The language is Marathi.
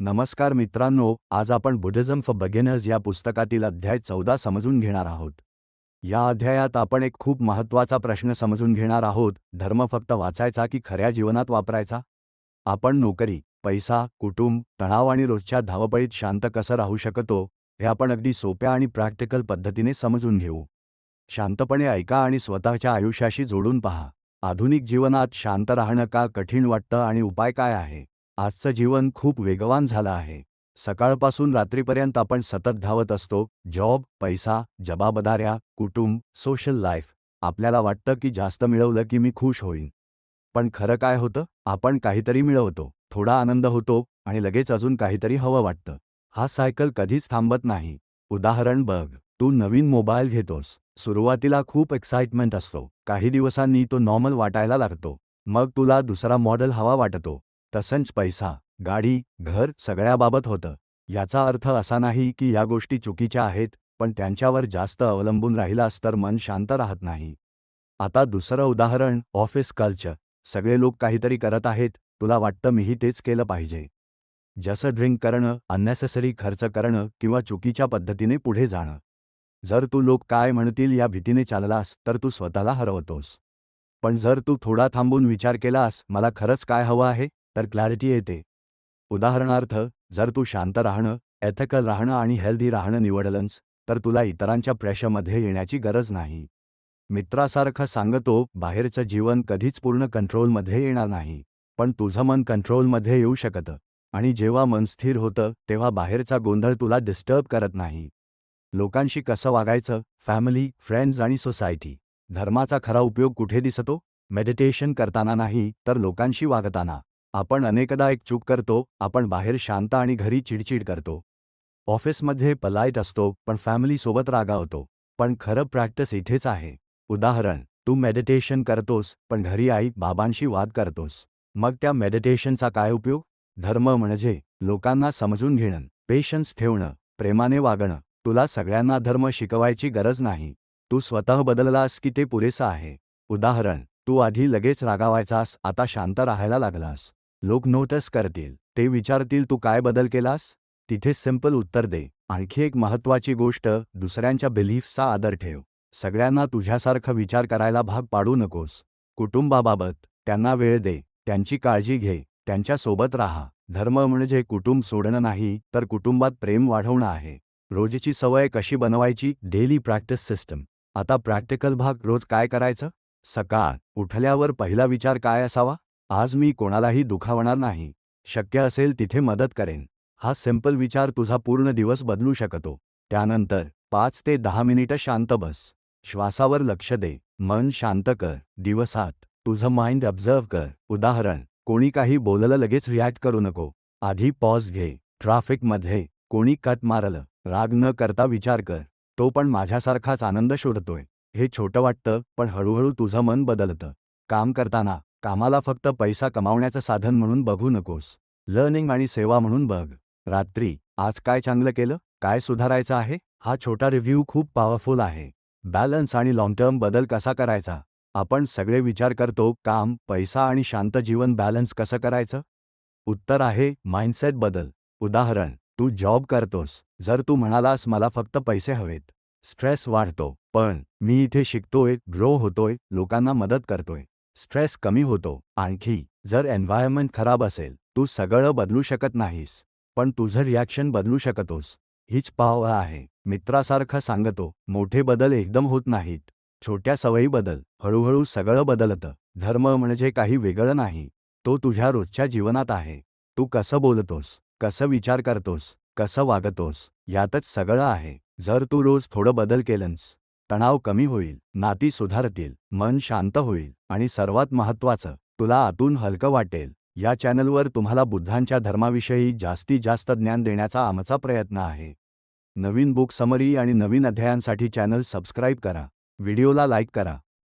नमस्कार मित्रांनो, आज आपण बुद्धिझम फॉर बिगिनर्स या पुस्तकातील अध्याय 14 समजून घेणार आहोत. या अध्यायात आपण एक खूप महत्त्वाचा प्रश्न समजून घेणार आहोत. धर्म फक्त वाचायचा की खऱ्या जीवनात वापरायचा? आपण नोकरी, पैसा, कुटुंब, तणाव आणि रोजच्या धावपळीत शांत कसं राहू शकतो, हे आपण अगदी सोप्या आणि प्रॅक्टिकल पद्धतीने समजून घेऊ. शांतपणे ऐका आणि स्वतःच्या आयुष्याशी जोडून पहा. आधुनिक जीवनात शांत राहणं का कठीण वाटतं आणि उपाय काय आहे? आजचं जीवन खूप वेगवान झालं आहे. सकाळपासून रात्रीपर्यंत आपण सतत धावत असतो. जॉब, पैसा, जबाबदाऱ्या, कुटुंब, सोशल लाईफ. आपल्याला वाटतं की जास्त मिळवलं की मी खुश होईन. पण खरं काय होतं? आपण काहीतरी मिळवतो, थोडा आनंद होतो आणि लगेच अजून काहीतरी हवं वाटतं. हा सायकल कधीच थांबत नाही. उदाहरण बघ, तू नवीन मोबाईल घेतोस. सुरुवातीला खूप एक्साइटमेंट असतो. काही दिवसांनी तो नॉर्मल वाटायला लागतो. मग तुला दुसरा मॉडेल हवा वाटतो. तसंच पैसा, गाडी, घर सगळ्याबाबत होतं. याचा अर्थ असा नाही की या गोष्टी चुकीच्या आहेत, पण त्यांच्यावर जास्त अवलंबून राहिलास तर मन शांत राहत नाही. आता दुसरं उदाहरण, ऑफिस कल्चर. सगळे लोक काहीतरी करत आहेत, तुला वाटतं मीही तेच केलं पाहिजे. जसं ड्रिंक करणं, अननेसेसरी खर्च करणं किंवा चुकीच्या पद्धतीने पुढे जाणं. जर तू लोक काय म्हणतील या भीतीने चाललास तर तू स्वतःला हरवतोस. पण जर तू थोडा थांबून विचार केलास, मला खरंच काय हवं आहे, तर क्लॅरिटी येते. उदाहरणार्थ, जर तू शांत राहणं, एथिकल राहणं आणि हेल्दी राहणं निवडलंस, तर तुला इतरांच्या प्रेशरमध्ये येण्याची गरज नाही. मित्रासारखं सांगतो, बाहेरचं जीवन कधीच पूर्ण कंट्रोलमध्ये येणार नाही, पण तुझं मन कंट्रोलमध्ये येऊ शकतं. आणि जेव्हा मन स्थिर होतं, तेव्हा बाहेरचा गोंधळ तुला डिस्टर्ब करत नाही. लोकांशी कसं वागायचं, फॅमिली, फ्रेंड्स आणि सोसायटी. धर्माचा खरा उपयोग कुठे दिसतो? मेडिटेशन करताना नाही, तर लोकांशी वागताना. आपण अनेकदा एक चूक करतो, आपण बाहेर शांत आणि घरी चिडचिड करतो. ऑफिसमध्ये पलाईट असतो, पण फॅमिलीसोबत रागावतो. पण खरं प्रॅक्टिस इथेच आहे. उदाहरण, तू मेडिटेशन करतोस, पण घरी आई बाबांशी वाद करतोस. मग त्या मेडिटेशनचा काय उपयोग? धर्म म्हणजे लोकांना समजून घेणं, पेशन्स ठेवणं, प्रेमाने वागणं. तुला सगळ्यांना धर्म शिकवायची गरज नाही. तू स्वतः बदललास की ते पुरेसं आहे. उदाहरण, तू आधी लगेच रागावायचास, आता शांत राहायला लागलास. लोक नोटीस करतील, ते विचारतील तू काय बदल केलास? तिथे सिंपल उत्तर दे. आणखी एक महत्त्वाची गोष्ट, दुसऱ्यांच्या बिलीफ्सचा आदर ठेव. सगळ्यांना तुझ्यासारखा विचार करायला भाग पाडू नकोस. कुटुंबाबाबत त्यांना वेळ दे, त्यांची काळजी घे, त्यांच्यासोबत राहा. धर्म म्हणजे कुटुंब सोडणं नाही, तर कुटुंबात प्रेम वाढवणं आहे. रोजची सवय कशी बनवायची? Daily practice system. आता प्रॅक्टिकल भाग, रोज काय करायचं? सकाळ उठल्यावर पहिला विचार काय असावा? आज मी कोणालाही दुखावणार नाही. शक्य असेल तिथे मदत करेन. हा सिंपल विचार तुझा पूर्ण दिवस बदलू शकतो. त्यानंतर 5 ते 10 मिनिटं शांत बस. श्वासावर लक्ष दे. मन शांत कर. दिवसात तुझं माइंड ऑब्झर्व्ह कर. उदाहरण, कोणी काही बोललं लगेच रिॲक्ट करू नको. आधी पॉज घे. ट्रॅफिकमध्ये कोणी कट मारलं, राग न करता विचार कर, तो पण माझ्यासारखाच आनंद शोधतोय. हे छोटं वाटतं, पण हळूहळू तुझं मन बदलतं. काम करताना कामाला फक्त पैसा कमावण्याचं साधन म्हणून बघू नकोस. लर्निंग आणि सेवा म्हणून बघ. रात्री, आज काय चांगलं केलं, काय सुधारायचं आहे, हा छोटा रिव्ह्यू खूप पॉवरफुल आहे. बॅलन्स आणि लाँग टर्म बदल कसा करायचा? आपण सगळे विचार करतो, काम, पैसा आणि शांत जीवन बॅलन्स कसं करायचं? उत्तर आहे माइंडसेट बदल. उदाहरण, तू जॉब करतोस. जर तू म्हणालास मला फक्त पैसे हवेत, स्ट्रेस वाढतो. पण मी इथे शिकतोय, ग्रो होतोय, लोकांना मदत करतोय, स्ट्रेस कमी होतो. आणखी, जर एन्व्हायर्नमेंट खराब असेल, तू सगळं बदलू शकत नाहीस, पण तुझं रिॲक्शन बदलू शकतोस. हीच पॉवर आहे. मित्रासारखं सांगतो, मोठे बदल एकदम होत नाहीत. छोट्या सवयी बदल, हळूहळू सगळं बदलतं. धर्म म्हणजे काही वेगळं नाही, तो तुझ्या रोजच्या जीवनात आहे. तू कसं बोलतोस, कसं विचार करतोस, कसं वागतोस, यातच सगळं आहे. जर तू रोज थोडं बदल केलंस, तणाव कमी होईल, नाती सुधारतील, मन शांत होईल आणि सर्वात महत्त्वाचं, तुला आतून हलकं वाटेल. या चॅनलवर तुम्हाला बुद्धांच्या धर्माविषयी जास्तीत जास्त ज्ञान देण्याचा आमचा प्रयत्न आहे. नवीन बुक समरी आणि नवीन अध्यायांसाठी चॅनल सबस्क्राईब करा. व्हिडिओला लाईक करा.